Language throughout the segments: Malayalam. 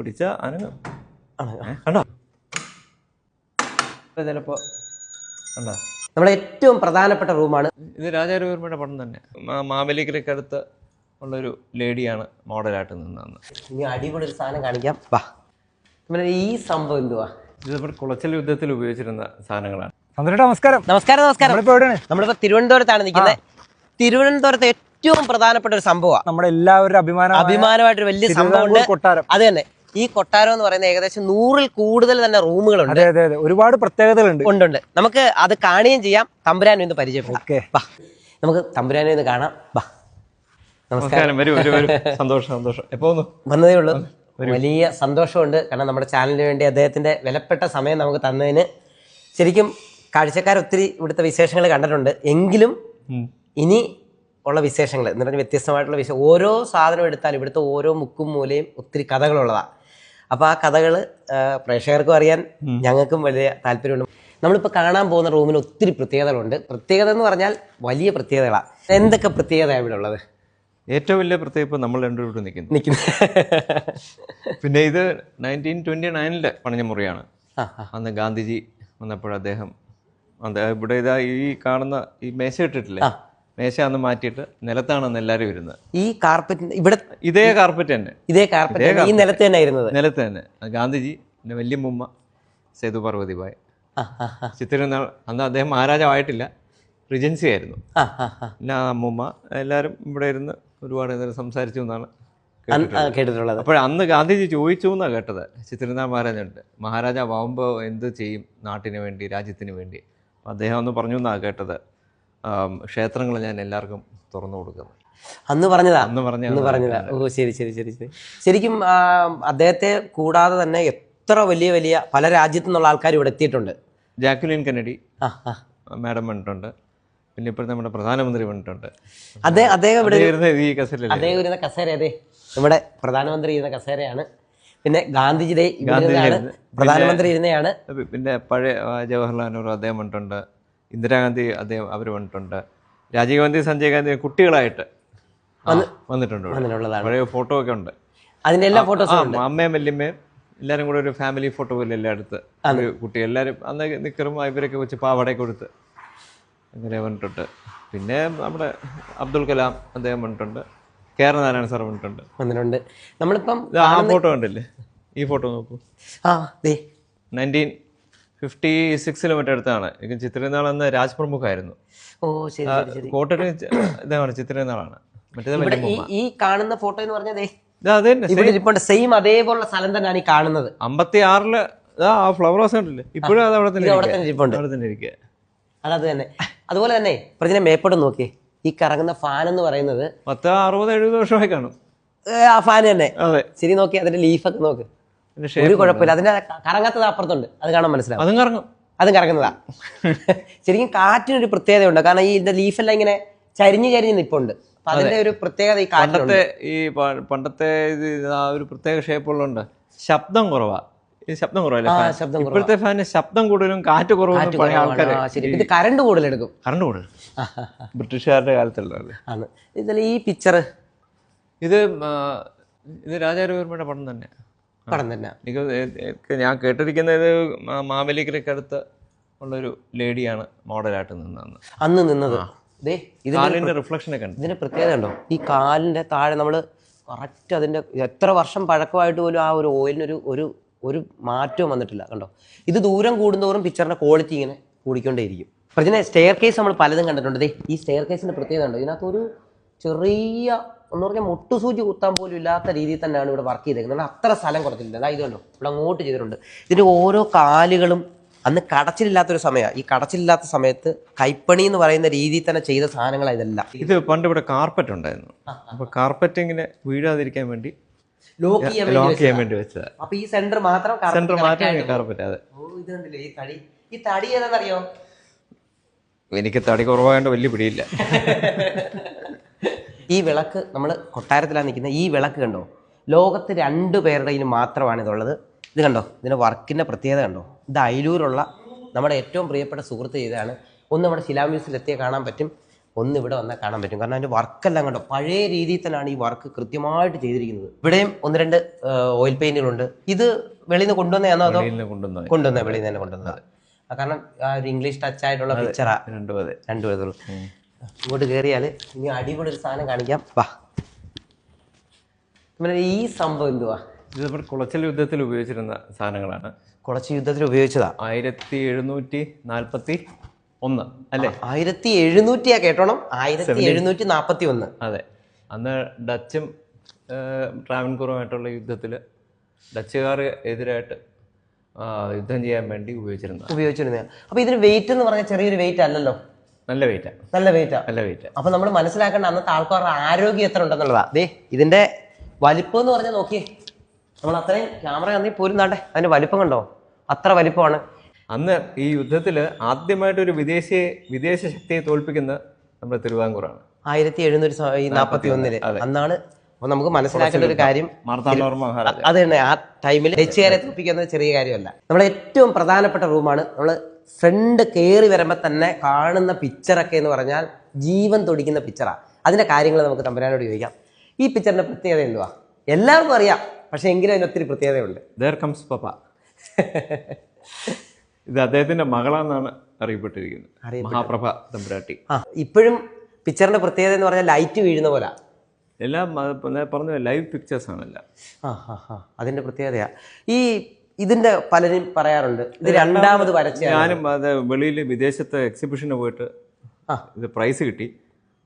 പിടിച്ച അനങ്ങും. കണ്ടോ ചിലപ്പോ കണ്ടോ. നമ്മുടെ ഏറ്റവും പ്രധാനപ്പെട്ട റൂമാണ് ഇത് രാജാരവിവർമ്മയുടെ പടം തന്നെ. മാവേലിക്കരയ്ക്ക് അടുത്ത് ഉള്ളൊരു ലേഡിയാണ് മോഡലായിട്ട് നിന്നതെന്ന്. ഇനി അടിപൊളി ഒരു സാധനം കാണിക്കാം. വാ, നമ്മുടെ ഈ സംഭവം എന്തുവാ? ഇത് നമ്മുടെ കുളച്ചൽ യുദ്ധത്തിൽ ഉപയോഗിച്ചിരുന്ന സാധനങ്ങളാണ്. നമസ്കാരം. നമസ്കാരം. നമ്മളിപ്പോ തിരുവനന്തപുരത്താണ് നിൽക്കുന്നത്. തിരുവനന്തപുരത്തെ ഏറ്റവും പ്രധാനപ്പെട്ട ഒരു സംഭവമാണ്, നമ്മുടെ എല്ലാവരുടെ അഭിമാനമായിട്ടൊരു വലിയ സംഭവമുണ്ട്. അത് തന്നെ, ഈ കൊട്ടാരം എന്ന് പറയുന്നത് ഏകദേശം 100-ൽ കൂടുതൽ തന്നെ റൂമുകളുണ്ട്. ഒരുപാട് പ്രത്യേകതകളുണ്ട്. ഉണ്ട്. നമുക്ക് അത് കാണുകയും ചെയ്യാം, തമ്പുരാനെ ഒന്ന് പരിചയപ്പെടാം. നമുക്ക് തമ്പുരാനെ ഒന്ന് കാണാം. നമസ്കാരം. സന്തോഷം. എപ്പോ വന്നതേ ഉള്ളൂ. വലിയ സന്തോഷമുണ്ട്, കാരണം നമ്മുടെ ചാനലിന് വേണ്ടി അദ്ദേഹത്തിന്റെ വിലപ്പെട്ട സമയം നമുക്ക് തന്നതിന്. ശരിക്കും കാഴ്ചക്കാരൊത്തിരി ഇവിടുത്തെ വിശേഷങ്ങൾ കണ്ടിട്ടുണ്ട്, എങ്കിലും ഇനി ഉള്ള വിശേഷങ്ങൾ എന്ന് പറഞ്ഞാൽ വ്യത്യസ്തമായിട്ടുള്ള ഓരോ സാധനം എടുത്താലും ഇവിടുത്തെ ഓരോ മുക്കും മൂലയും ഒത്തിരി കഥകളുള്ളതാണ്. അപ്പോൾ ആ കഥകൾ പ്രേക്ഷകർക്കും അറിയാൻ ഞങ്ങൾക്കും വലിയ താല്പര്യമുണ്ട്. നമ്മളിപ്പോൾ കാണാൻ പോകുന്ന റൂമിന് ഒത്തിരി പ്രത്യേകതകളുണ്ട്. പ്രത്യേകത എന്ന് പറഞ്ഞാൽ വലിയ പ്രത്യേകതകളാണ്. എന്തൊക്കെ പ്രത്യേകതയാണ് ഇവിടെ ഉള്ളത്? ഏറ്റവും വലിയ പ്രത്യേകത നമ്മൾ രണ്ടുപേരും നിൽക്കുന്നു. പിന്നെ ഇത് 1929 പണിഞ്ഞ മുറിയാണ്. അന്ന് ഗാന്ധിജി വന്നപ്പോൾ അദ്ദേഹം ഇവിടെ ഇതാ ഈ കാണുന്ന ഈ മേശ ഇട്ടിട്ടില്ലേ, മേശ അന്ന് മാറ്റിയിട്ട് നിലത്താണ് അന്ന് എല്ലാവരും ഇരുന്നത്. ഈ കാർപ്പറ്റ് ഇവിടെ ഇതേ കാർപ്പറ്റ് തന്നെ ഈ നിലത്ത് തന്നെ ഇരുന്നത്. നിലത്ത് തന്നെ ഗാന്ധിജി, പിന്നെ വല്യമ്മ സേതു പാർവതിബായ്, ചിത്തിരനാൾ. അന്ന് അദ്ദേഹം മഹാരാജാവായിട്ടില്ല, റിജൻസി ആയിരുന്നു. പിന്നെ അമ്മൂമ്മ എല്ലാവരും ഇവിടെ ഇരുന്ന് ഒരുപാട് നേരം സംസാരിച്ചു എന്നാണ് കേട്ടിട്ടുള്ളത്. അപ്പോൾ അന്ന് ഗാന്ധിജി ചോദിച്ചു എന്നാണ് കേട്ടത്, ചിത്തിരനാൾ മഹാരാജാവുമ്പോൾ എന്ത് ചെയ്യും നാട്ടിന് വേണ്ടി, രാജ്യത്തിന് വേണ്ടി. അദ്ദേഹം അന്ന് പറഞ്ഞു എന്നാണ് കേട്ടത്, ക്ഷേത്രങ്ങൾ ഞാൻ എല്ലാവർക്കും തുറന്നു കൊടുക്കുന്നത്. അന്ന് പറഞ്ഞതാ. ഓ ശരി. ശരിക്കും അദ്ദേഹത്തെ കൂടാതെ തന്നെ എത്ര വലിയ പല രാജ്യത്തു നിന്നുള്ള ആൾക്കാർ ഇവിടെ എത്തിയിട്ടുണ്ട്. ജാക്വലിൻ കെന്നഡി മാഡം വന്നിട്ടുണ്ട്, പിന്നെ ഇപ്പോഴത്തെ നമ്മുടെ പ്രധാനമന്ത്രി വന്നിട്ടുണ്ട്. അദ്ദേഹം ഇവിടെ ഈ കസേര, അദ്ദേഹം ഇരുന്ന കസേര അതെ നമ്മുടെ പ്രധാനമന്ത്രി ഇരുന്ന കസേരയാണ്. പിന്നെ ഗാന്ധിജിയുടെ പ്രധാനമന്ത്രി ഇരുന്നയാണ്. പിന്നെ പഴയ ജവഹർലാൽ നെഹ്റു അദ്ദേഹം വന്നിട്ടുണ്ട്, ഇന്ദിരാഗാന്ധി അദ്ദേഹം അവർ വന്നിട്ടുണ്ട്, രാജീവ് ഗാന്ധി, സഞ്ജയ് ഗാന്ധി കുട്ടികളായിട്ട് വന്നിട്ടുണ്ട്. പഴയ ഫോട്ടോ ഒക്കെ ഉണ്ട്. അതിന്റെ എല്ലാ ഫോട്ടോസും അമ്മയും വല്യമ്മയും എല്ലാവരും കൂടെ ഒരു ഫാമിലി ഫോട്ടോ പോലെ എല്ലാം എടുത്ത് കുട്ടി എല്ലാവരും അന്ന് നിക്കറും ഇവരൊക്കെ വെച്ച് പാവാടയൊക്കെ കൊടുത്ത് അങ്ങനെ വന്നിട്ടുണ്ട്. പിന്നെ നമ്മുടെ അബ്ദുൽ കലാം അദ്ദേഹം വന്നിട്ടുണ്ട്, കേരള നാരായണ സാർ വന്നിട്ടുണ്ട്. നമ്മളിപ്പം ആ ഫോട്ടോ കണ്ടില്ലേ, ഈ ഫോട്ടോ നോക്കൂ. 1956 മറ്റേ അടുത്താണ്. എനിക്ക് ചിത്രനാൾ അന്ന് രാജ് പ്രമുഖായിരുന്നു. കോട്ടയം ഇതാണ് ചിത്രനാളാണ്. ഈ കാണുന്ന ഫോട്ടോ എന്ന് പറഞ്ഞാൽ സെയിം അതേപോലുള്ള സ്ഥലം തന്നെയാണ് ഈ കാണുന്നത്. 56 ആ ഫ്ലവർ ഹൗസ് കണ്ടില്ലേ, ഇപ്പോഴും അത് അവിടെ തന്നെ ഇരിക്കുക. അത് തന്നെ. അതുപോലെ തന്നെ പ്രതിനെ മേപ്പോട്ട് നോക്കിയേ, ഈ കറങ്ങുന്ന ഫാൻ എന്ന് പറയുന്നത് 60-70 വർഷമായി കാണും. ആ ഫാൻ തന്നെ ശരി. നോക്കി അതിന്റെ ലീഫൊക്കെ നോക്ക്, ഒരു കുഴപ്പമില്ല. അതിന്റെ കറങ്ങാത്തത് അപ്പുറത്തുണ്ട്, അത് കാണാൻ മനസ്സിലാവും. അതും കറങ്ങുന്നതാ. ശരിക്കും കാറ്റിനൊരു പ്രത്യേകതയുണ്ട്, കാരണം ഈ ഇതിന്റെ ലീഫെല്ലാം ഇങ്ങനെ ചരിഞ്ഞ് നിൽപ്പുണ്ട്. അതിന്റെ ഒരു പ്രത്യേകത ഈ പണ്ടത്തെ ഒരു പ്രത്യേക ഷേപ്പുള്ളതുകൊണ്ട് ശബ്ദം കുറവാ. ഇപ്പോഴത്തെ ഫാന് ശബ്ദം കൂടുതലും കാറ്റ് കുറവും. പഴയ ആൾക്കാര് ഇത് കറണ്ട് കൂടുതൽ എടുക്കും. ബ്രിട്ടീഷുകാരുടെ കാലത്തുള്ളതല്ലേ. ഇതിൽ ഈ പിക്ചർ ഇത് രാജാരവിവർമ്മയുടെ പടം തന്നെ. ഞാൻ കേട്ടിരിക്കുന്നത് മാവേലിക്കരയ്ക്ക് അടുത്ത് ഉള്ളൊരു ലേഡിയാണ് മോഡലായിട്ട് നിന്നത്. കാലിന്റെ റിഫ്ലക്ഷൻ ഒക്കെ ഉണ്ട്. ഇതിന്റെ പ്രത്യേകത ഉണ്ടോ, ഈ കാലിന്റെ താഴെ നമ്മൾ കറക്റ്റ് അതിന്റെ എത്ര വർഷം പഴക്കമായിട്ട് പോലും ആ ഒരു ഓയിലിനൊരു ഒരു മാറ്റവും വന്നിട്ടില്ല. കണ്ടോ, ഇത് ദൂരം കൂടുന്തോറും പിക്ചറിന്റെ ക്വാളിറ്റി ഇങ്ങനെ കൂടിക്കൊണ്ടേയിരിക്കും. പ്രതിനെ സ്റ്റെയർ കേസ് നമ്മൾ പലതും കണ്ടിട്ടുണ്ട്. ഈ സ്റ്റെയർ കേസിന്റെ പ്രത്യേകത ഉണ്ടോ, ഇതിനകത്തൊരു ചെറിയ എന്ന് പറഞ്ഞാൽ മുട്ടുസൂചി കുത്താൻ പോലും ഇല്ലാത്ത രീതിയിൽ തന്നെയാണ് ഇവിടെ വർക്ക് ചെയ്തേക്കുന്നത്. അത്ര സ്ഥലം കുറച്ചിട്ടില്ല. അതായത് കണ്ടോ, ഇവിടെ അങ്ങോട്ട് ചെയ്തിട്ടുണ്ട്. ഇതിന്റെ ഓരോ കാലുകളും അന്ന് കടച്ചിലില്ലാത്തൊരു സമയമാണ്. ഈ കടച്ചിലില്ലാത്ത സമയത്ത് കൈപ്പണി എന്ന് പറയുന്ന രീതിയിൽ തന്നെ ചെയ്ത സാധനങ്ങളാണ് ഇതെല്ലാം. ഇത് പണ്ട് ഇവിടെ കാർപ്പറ്റ് ഉണ്ടായിരുന്നു. അപ്പൊ കാർപ്പറ്റ് ഇങ്ങനെ വീഴാതിരിക്കാൻ വേണ്ടി ലോക്ക് ചെയ്യാൻ വേണ്ടി വെച്ചത്. അപ്പൊ ഈ സെന്റർ മാത്രം കാർപ്പറ്റ്. അതെ. ഇത് കണ്ടില്ലേ ഈ തടി, ഈ തടി ഏതാണെന്നറിയോ? എനിക്ക് തടി കുറവായതുകൊണ്ട് വലിയ പിടിയില്ല. ഈ വിളക്ക് നമ്മൾ കൊട്ടാരത്തിലാണ് നിൽക്കുന്നത്. ഈ വിളക്ക് കണ്ടോ, ലോകത്ത് 2 പേരുടെ കയ്യിൽ മാത്രമാണ് ഇതുള്ളത്. ഇത് കണ്ടോ, ഇതിൻ്റെ വർക്കിൻ്റെ പ്രത്യേകത കണ്ടോ. ഇത് അയിലൂരുള്ള നമ്മുടെ ഏറ്റവും പ്രിയപ്പെട്ട സുഹൃത്ത് ചെയ്തതാണ്. ഒന്ന് നമ്മുടെ ശിലാ മ്യൂസിയത്തിൽ എത്തിയാൽ കാണാൻ പറ്റും. ഒന്ന് ഇവിടെ വന്നാൽ കാണാൻ പറ്റും. കാരണം അതിന്റെ വർക്കെല്ലാം കണ്ടോ പഴയ രീതിയിൽ തന്നെയാണ് ഈ വർക്ക് കൃത്യമായിട്ട് ചെയ്തിരിക്കുന്നത്. ഇവിടെയും 1-2 ഓയിൽ പെയിന്റുകളുണ്ട്. ഇത് വെളിയിൽ നിന്ന് കൊണ്ടുവന്നതാണോ അതോ കൊണ്ടുവന്ന വെളിയിൽ നിന്ന് തന്നെ കൊണ്ടുവന്നത്? കാരണം ആ ഒരു ഇംഗ്ലീഷ് ടച്ച് ആയിട്ടുള്ള പിക്ചറാ. രണ്ടുപേരുള്ളൂ. ഇങ്ങോട്ട് കയറിയാൽ ഇനി അടിപൊളി ഒരു സാധനം കാണിക്കാം. വാ, ഈ സംഭവം എന്തുവാ? ഇത് നമ്മുടെ കുളച്ചൽ യുദ്ധത്തിൽ ഉപയോഗിച്ചിരുന്ന സാധനങ്ങളാണ്. കുളച്ച് യുദ്ധത്തിൽ ഉപയോഗിച്ചതാ. 1741 അല്ലേ? 1700 കേട്ടോണം. 1741. അതെ. അന്ന് ഡച്ചും ട്രാവൻകൂറുമായിട്ടുള്ള യുദ്ധത്തിൽ ഡച്ചുകാർ എതിരായിട്ട് യുദ്ധം ചെയ്യാൻ വേണ്ടി ഉപയോഗിച്ചിരുന്ന. അപ്പൊ ഇതിന് വെയിറ്റ് എന്ന് പറഞ്ഞാൽ ചെറിയൊരു വെയിറ്റ് അല്ലല്ലോ. നല്ല വെയിറ്റാ. നല്ല വെയിറ്റ്. അപ്പൊ നമ്മൾ മനസ്സിലാക്കേണ്ട അന്നത്തെ ആൾക്കാരുടെ ആരോഗ്യം എത്ര ഉണ്ടെന്നുള്ളതാ. ദേ ഇതിന്റെ വലിപ്പം എന്ന് പറഞ്ഞാൽ നോക്കിയേ, നമ്മൾ അത്രയും ക്യാമറ കന്നി പോലും നാട്ടെ അതിന്റെ വലിപ്പം കണ്ടോ, അത്ര വലിപ്പമാണ്. അന്ന് ഈ യുദ്ധത്തിൽ ആദ്യമായിട്ട് ഒരു വിദേശ ശക്തിയെ തോൽപ്പിക്കുന്നത് നമ്മുടെ തിരുവിതാംകൂറാണ്. 1741. അന്നാണ്. അപ്പൊ നമുക്ക് മനസ്സിലാക്കേണ്ട ഒരു കാര്യം, മാർത്താണ്ഡവർമ്മ മഹാരാജ. അത് തന്നെ ആ ടൈമിൽ ഡച്ചുകാരെ തോൽപ്പിക്കുന്നത് ചെറിയ കാര്യമല്ല. നമ്മുടെ ഏറ്റവും പ്രധാനപ്പെട്ട റൂമാണ്. നമ്മൾ ഫ്രണ്ട് കയറി വരുമ്പോൾ തന്നെ കാണുന്ന പിക്ചറൊക്കെ എന്ന് പറഞ്ഞാൽ ജീവൻ തുടിക്കുന്ന പിക്ചറാണ്. അതിന്റെ കാര്യങ്ങൾ നമുക്ക് തമ്പുരാനോട് ചോദിക്കാം. ഈ പിക്ചറിന്റെ പ്രത്യേകത എന്തുവാ? എല്ലാവർക്കും അറിയാം, പക്ഷെ എങ്കിലും അതിന് ഒത്തിരി പ്രത്യേകതയുണ്ട്. There comes പപ്പ. ഇത് അദ്ദേഹത്തിന്റെ മകളാണെന്നാണ് അറിയപ്പെട്ടിരിക്കുന്നത്, മഹാപ്രഭ തമ്പുരാട്ടി. ഇപ്പോഴും പിക്ചറിന്റെ പ്രത്യേകത എന്ന് പറഞ്ഞാൽ ലൈറ്റ് വീഴുന്ന പോലെ എല്ലാം പറഞ്ഞ ലൈവ് പിക്ചേഴ്സ് ആണല്ല. അതിന്റെ പ്രത്യേകതയാ. ഇതിന്റെ പലരും പറയാറുണ്ട് ഇത് രണ്ടാമത് വരച്ച. ഞാനും അത് വെളിയിൽ വിദേശത്ത് എക്സിബിഷന് പോയിട്ട് ഇത് പ്രൈസ് കിട്ടി.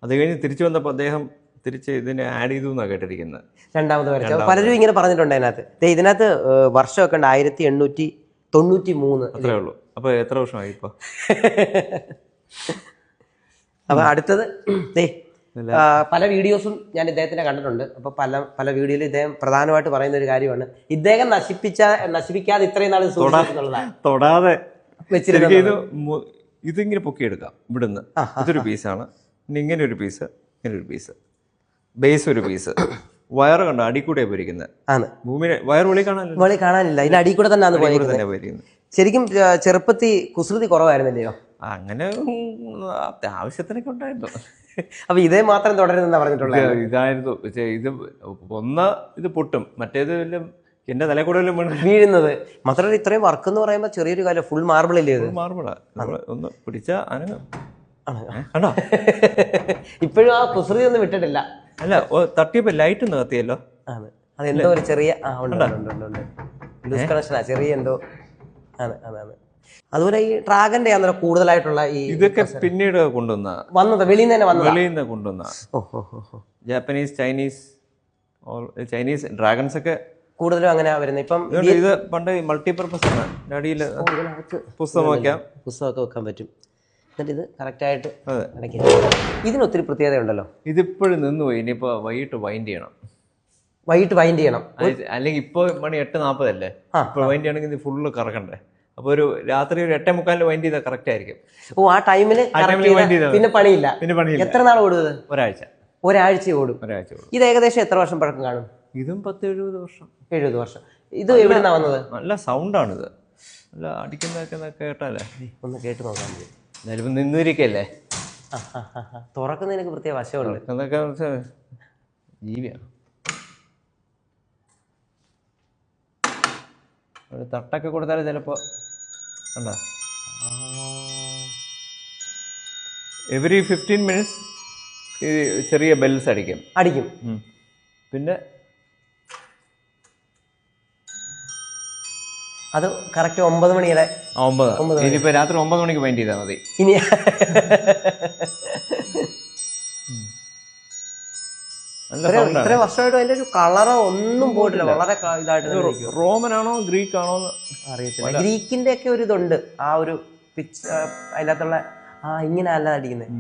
അത് കഴിഞ്ഞ് തിരിച്ചു വന്നപ്പോൾ അദ്ദേഹം തിരിച്ച് ഇതിനെ ആഡ് ചെയ്തു എന്നാണ് കേട്ടിരിക്കുന്നത്. രണ്ടാമത് വരച്ച പലരും ഇങ്ങനെ പറഞ്ഞിട്ടുണ്ട്. ഇതിനകത്ത് വർഷമൊക്കെ ഉണ്ട് 1893. അത്രേ ഉള്ളൂ. അപ്പൊ എത്ര വർഷമായി ഇപ്പൊ? അപ്പൊ അടുത്തത് പല വീഡിയോസും ഞാൻ ഇദ്ദേഹത്തിനെ കണ്ടിട്ടുണ്ട്. അപ്പൊ പല വീഡിയോയിൽ ഇദ്ദേഹം പ്രധാനമായിട്ട് പറയുന്ന ഒരു കാര്യമാണ്, ഇദ്ദേഹം നശിപ്പിക്കാതെ ഇത്രയും നാൾ തൊടാതെ വെച്ചിരുന്നത്. ഇതിങ്ങനെ പൊക്കിയെടുക്കാം ഇവിടുന്ന്. ഇതൊരു പീസാണ്. ഇങ്ങനെ ഒരു പീസ്, ഇങ്ങനെ ഒരു പീസ്, ബേസ് ഒരു പീസ്. വയറ് കണ്ടോ അടിക്കൂടെ പോയിരിക്കുന്നത്. ഭൂമിയുടെ വയർ വെളി കാണാനില്ല, ഇതിന്റെ അടി കൂടെ തന്നെ പോയിരിക്കുന്നത്. ശരിക്കും ചെറുപ്പത്തിൽ കുസൃതി കുറവായിരുന്നല്ലയോ? അങ്ങനെ ആവശ്യത്തിനൊക്കെ ഉണ്ടായിരുന്നു. അപ്പൊ ഇതേ മാത്രം തുടരുന്ന പറഞ്ഞിട്ടുള്ളത് ഇതായിരുന്നു. ഇത് പൊട്ടും, മറ്റേത് എന്റെ തല കൂടെ വീഴുന്നത്. മാത്രമല്ല ഇത്രയും വർക്ക് എന്ന് പറയുമ്പോൾ ചെറിയൊരു കാര്യം, ഫുൾ മാർബിൾ അല്ലേ? മാർബിളാ. ഒന്ന് പിടിച്ച കണ്ടോ? ഇപ്പോഴും ആ കുസൃതി ഒന്നും വിട്ടിട്ടില്ല. അല്ല, തട്ടിയപ്പോ ലൈറ്റ് ഒന്ന് കത്തിയല്ലോ. അതെന്തോ ഒരു ചെറിയ ലൂസ് കണക്ഷനാ, ചെറിയ എന്തോ. അതാണ്. അതുപോലെ ഈ ഡ്രാഗന്റെ ആണല്ലോ കൂടുതലായിട്ടുള്ള ഇതൊക്കെ പിന്നീട് വന്നത് വെളിയിൽ നിന്ന് കൊണ്ടുവന്ന ജാപ്പനീസ്, ചൈനീസ് ഡ്രാഗൺസ് ഒക്കെ കൂടുതലും അങ്ങനെ വരുന്നത്. ഇപ്പം ഇത് പണ്ട് മൾട്ടിപർപ്പസ് ആണ്. അടിയിൽ പുസ്തകമൊക്കെ വെക്കാൻ പറ്റും. എന്നിട്ട് ഇത് കറക്റ്റായിട്ട് ഇതിനൊത്തിരി പ്രത്യേകത ഉണ്ടല്ലോ. ഇതിപ്പോഴും നിന്നുപോയി. ഇനിയിപ്പോ വൈകിട്ട് വൈൻഡ് ചെയ്യണം. അല്ലെങ്കിൽ ഇപ്പൊ മണി 8:40 അല്ലേ? ഇപ്പൊ വൈൻഡ് ചെയ്യണമെങ്കിൽ ഇത് ഫുള്ള് കറക്കണ്ടേ. അപ്പൊ ഒരു രാത്രി ഒരു 8:45 വൈൻഡ് ചെയ്താൽ കറക്റ്റ് ആയിരിക്കും. ആ ടൈമില് പിന്നെ പണിയില്ല. എത്ര നാൾ ഓടുന്നത്? ഒരാഴ്ച ഓടും. ഇത് ഏകദേശം എത്ര വർഷം പഴക്കം കാണും? ഇതും 10-70 വർഷം. 70 വർഷം. ഇത് എവിടുന്നാ വന്നത്? നല്ല സൗണ്ടാണിത്. നല്ല അടിക്കുന്നതൊക്കെ കേട്ടാലേ ഒന്ന് കേട്ട് നോക്കാൻ. എന്തായാലും നിന്നിരിക്കല്ലേ, തുറക്കുന്നതിനൊക്കെ പ്രത്യേക വശമുണ്ട്. എന്നൊക്കെ ജീവിയാണ്. ഒരു തട്ടൊക്കെ കൊടുത്താൽ ചിലപ്പോ കണ്ടോ, എവറി 15 minutes ഈ ചെറിയ ബെൽസ് അടിക്കും. പിന്നെ അത് കറക്റ്റ് 9 മണിയുടെ 9. ഇനിയിപ്പോ രാത്രി 9 മണിക്ക് വൈൻഡ് ചെയ്താൽ മതി. ഇനി ഇത്ര വർഷമായിട്ട് അതിന്റെ ഒരു കളറോ ഒന്നും പോയിട്ടില്ല. വളരെ ഇതായിട്ട്. റോമൻ ആണോ ഗ്രീക്ക് ആണോ അറിയത്തില്ല. ഗ്രീക്കിന്റെ ഒക്കെ ഒരു ഇതുണ്ട്, ആ ഒരു പിച്ച് അതിനകത്തുള്ള ഇങ്ങനെ അല്ല അടിക്കുന്നത്.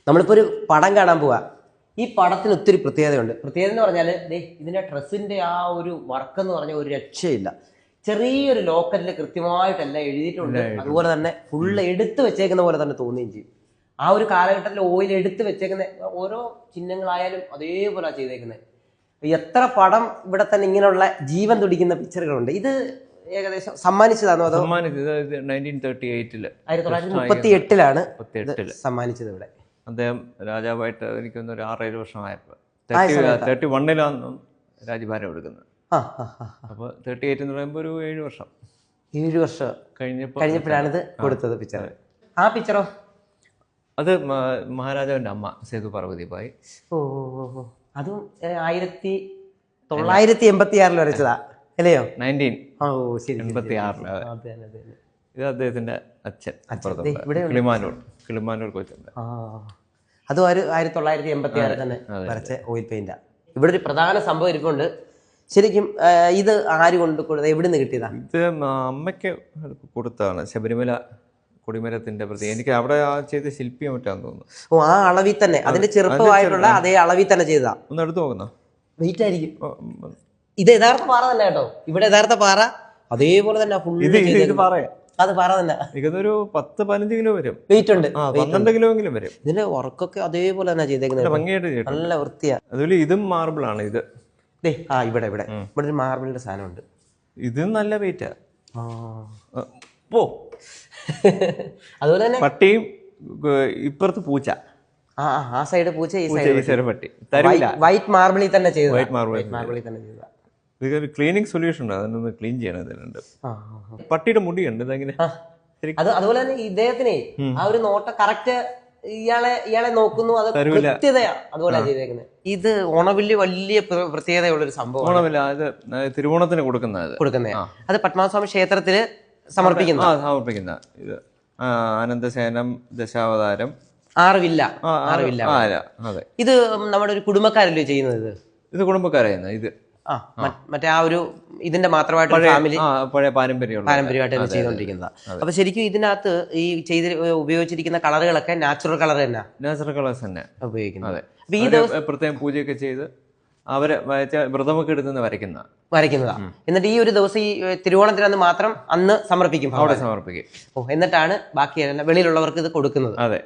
നമ്മളിപ്പോ ഒരു പടം കാണാൻ പോവാ. ഈ പടത്തിന് ഒത്തിരി പ്രത്യേകതയുണ്ട്. പ്രത്യേകത എന്ന് പറഞ്ഞാൽ ഇതിന്റെ ഡ്രസ്സിന്റെ ആ ഒരു വർക്ക് എന്ന് പറഞ്ഞാൽ ഒരു രക്ഷയില്ല. ചെറിയൊരു ലോക്കറ്റിൽ കൃത്യമായിട്ടെല്ലാം എഴുതിയിട്ടുണ്ട്. അതുപോലെ തന്നെ ഫുള്ള് എടുത്തു വെച്ചേക്കുന്ന പോലെ തന്നെ തോന്നുകയും ചെയ്യും. ആ ഒരു കാലഘട്ടത്തിൽ ഓയിൽ എടുത്ത് വെച്ചേക്കുന്ന ഓരോ ചിഹ്നങ്ങളായാലും അതേപോലെ ചെയ്തേക്കുന്നത്. എത്ര പടം ഇവിടെ തന്നെ ഇങ്ങനെയുള്ള ജീവൻ തുടിക്കുന്ന പിക്ചറുകളുണ്ട്. ഇത് ഏകദേശം സമ്മാനിച്ചതാണോ അതോ സമ്മാനിച്ചത് 1938 1938 സമ്മാനിച്ചത് ഇവിടെ. അദ്ദേഹം രാജാവായിട്ട് എനിക്കൊന്ന് ഒരു 6-7 വർഷമായപ്പോൾ 31 രാജ്യഭാരം എടുക്കുന്നത്. അപ്പോൾ 38 എന്ന് പറയുമ്പോൾ ഒരു 7 വർഷം 7 വർഷം കഴിഞ്ഞപ്പോഴാണ് ഇത് കൊടുത്തത് പിക്ചർ. ആ പിക്ചറോ അത് മഹാരാജാവിൻ്റെ അമ്മ സേതു പാർവതിബായി. അതും 1986 വരച്ചതാ അല്ലയോ? 1986. ഇത് അദ്ദേഹത്തിന്റെ അച്ഛൻ കിളിമാനൂർ കൊച്ചുണ്ട്. അതും 1986 തന്നെ വരച്ച ഓയിൽ പെയിന്റാ. ഇവിടെ ഒരു പ്രധാന സംഭവം ഇരിപ്പുണ്ട്. ശരിക്കും ഇത് ആര് കൊണ്ട് കൊടുത്തത്, എവിടെ നിന്ന് കിട്ടിയതാ? ഇത് അമ്മയ്ക്ക് കൊടുത്തതാണ്. ശബരിമല കൊടിമരത്തിന്റെ പ്രതി എനിക്ക് അവിടെ ചെയ്ത ശില്പിയെ മറ്റാന്ന് തോന്നുന്നു. ഓ, ആ അളവിൽ തന്നെ അതിന്റെ ചെറുപ്പമായിട്ടുള്ള അതേ അളവിൽ തന്നെ ചെയ്തതാ. ഒന്ന് എടുത്ത് നോക്കുന്നോ? വെയിറ്റ് ആയിരിക്കും. ഇത് യഥാർത്ഥ പാറ തന്നെ കേട്ടോ. ഇവിടെ യഥാർത്ഥ പാറ അതേപോലെ തന്നെ അത് പാറ തന്നെ. ഒരു 10-15 കിലോ വരും വെയിറ്റ് ഉണ്ട്. 12 കിലോ എങ്കിലും വരും. ഇതിന്റെ വർക്കൊക്കെ അതേപോലെ തന്നെ ചെയ്തേക്കുന്നത്. ഭംഗിയായിട്ട് നല്ല വൃത്തിയാ. അതുപോലെ ഇതും മാർബിൾ ആണ്. ഇത് ഇവിടെ ഒരു മാർബിളിന്റെ സാധനമുണ്ട്. ഇത് നല്ല വെയിറ്റാ. അതുപോലെ തന്നെ പട്ടിയും ഇപ്പുറത്ത് പൂച്ച. ആ സൈഡ് പൂച്ച, ഈ സൈഡ് പട്ടി. വൈറ്റ് മാർബിളിൽ തന്നെ ചെയ്തു. മാർബിളിൽ തന്നെ ചെയ്ത ഇതൊരു ക്ലീനിങ് സൊല്യൂഷൻ ഉണ്ട്. അതിനൊന്ന് ക്ലീൻ ചെയ്യണം. ഇതിലുണ്ട് പട്ടിയുടെ മുടിയുണ്ട്. ഇതെങ്ങനെ അതുപോലെ തന്നെ ഇദ്ദേഹത്തിനെ ആ ഒരു നോട്ട കറക്റ്റ് ഇയാളെ നോക്കുന്നു. അത് കൃത്യതയാ അതുപോലെ ചെയ്തേക്കുന്നത്. ഇത് ഓണവില്ല് വലിയ പ്രത്യേകതയുള്ളൊരു സംഭവം. ഓണവില്ല അത് തിരുവോണത്തിന് കൊടുക്കുന്ന അത് പത്മനാഭസ്വാമി ക്ഷേത്രത്തില് സമർപ്പിക്കുന്ന ഇത് ആനന്ദസേനം ദശാവതാരം 6 വില്ല. അതെ, ഇത് നമ്മുടെ ഒരു കുടുംബക്കാരല്ലേ ചെയ്യുന്നത്? ഇത് കുടുംബക്കാരായിരുന്നു. ഇത് മറ്റേ ആ ഒരു ഇതിന്റെ മാത്രമായിട്ട് ഫാമിലി പഴയ പാരമ്പര്യമായിട്ട് ചെയ്തോണ്ടിരിക്കുന്നതാ. അപ്പൊ ശരിക്കും ഇതിനകത്ത് ഈ ഉപയോഗിച്ചിരിക്കുന്ന കളറുകളൊക്കെ നാച്ചുറൽ കളർ തന്നെ, നാച്ചുറൽ കളേഴ്സ് തന്നെ ഉപയോഗിക്കുന്നത്. ഈ പ്രത്യേകം പൂജയൊക്കെ ചെയ്ത് അവരെ വ്രതമൊക്കെ എടുത്ത് വരയ്ക്കുന്നതാ. എന്നിട്ട് ഈ ഒരു ദിവസം ഈ തിരുവോണത്തിനന്ന് മാത്രം അന്ന് സമർപ്പിക്കും. അവിടെ സമർപ്പിക്കും. എന്നിട്ടാണ് ബാക്കി വെളിയിലുള്ളവർക്ക് ഇത് കൊടുക്കുന്നത്. അതെ.